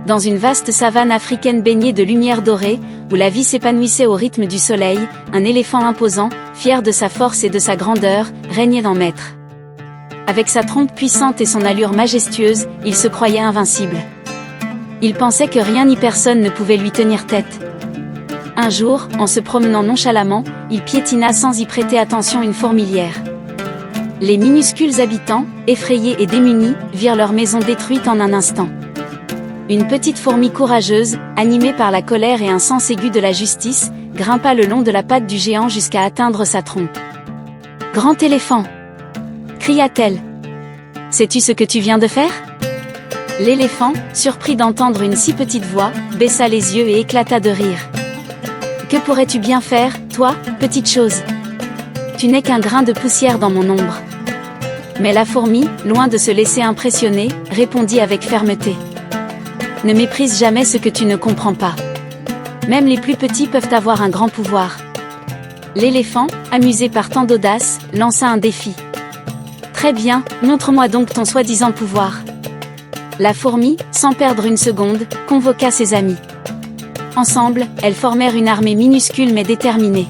Dans une vaste savane africaine baignée de lumière dorée, où la vie s'épanouissait au rythme du soleil, un éléphant imposant, fier de sa force et de sa grandeur, régnait en maître. Avec sa trompe puissante et son allure majestueuse, il se croyait invincible. Il pensait que rien ni personne ne pouvait lui tenir tête. Un jour, en se promenant nonchalamment, il piétina sans y prêter attention une fourmilière. Les minuscules habitants, effrayés et démunis, virent leur maison détruite en un instant. Une petite fourmi courageuse, animée par la colère et un sens aigu de la justice, grimpa le long de la patte du géant jusqu'à atteindre sa trompe. « Grand éléphant !» cria-t-elle. « Sais-tu ce que tu viens de faire ?» L'éléphant, surpris d'entendre une si petite voix, baissa les yeux et éclata de rire. « Que pourrais-tu bien faire, toi, petite chose ? Tu n'es qu'un grain de poussière dans mon ombre. » Mais la fourmi, loin de se laisser impressionner, répondit avec fermeté. « Ne méprise jamais ce que tu ne comprends pas. Même les plus petits peuvent avoir un grand pouvoir. » L'éléphant, amusé par tant d'audace, lança un défi. « Très bien, montre-moi donc ton soi-disant pouvoir. » La fourmi, sans perdre une seconde, convoqua ses amis. Ensemble, elles formèrent une armée minuscule mais déterminée.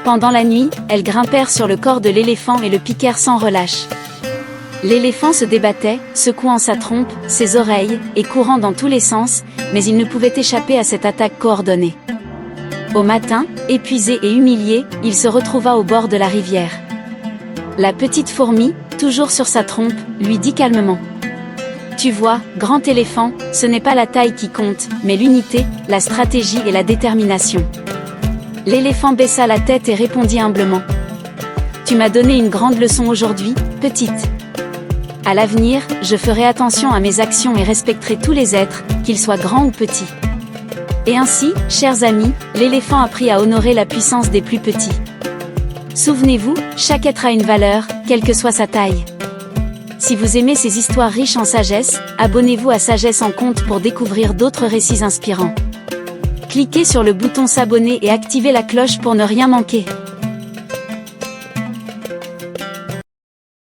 Pendant la nuit, elles grimpèrent sur le corps de l'éléphant et le piquèrent sans relâche. L'éléphant se débattait, secouant sa trompe, ses oreilles, et courant dans tous les sens, mais il ne pouvait échapper à cette attaque coordonnée. Au matin, épuisé et humilié, il se retrouva au bord de la rivière. La petite fourmi, toujours sur sa trompe, lui dit calmement. « Tu vois, grand éléphant, ce n'est pas la taille qui compte, mais l'unité, la stratégie et la détermination. » L'éléphant baissa la tête et répondit humblement. « Tu m'as donné une grande leçon aujourd'hui, petite. À l'avenir, je ferai attention à mes actions et respecterai tous les êtres, qu'ils soient grands ou petits. » Et ainsi, chers amis, l'éléphant apprit à honorer la puissance des plus petits. Souvenez-vous, chaque être a une valeur, quelle que soit sa taille. Si vous aimez ces histoires riches en sagesse, abonnez-vous à Sagesse en Conte pour découvrir d'autres récits inspirants. Cliquez sur le bouton s'abonner et activez la cloche pour ne rien manquer.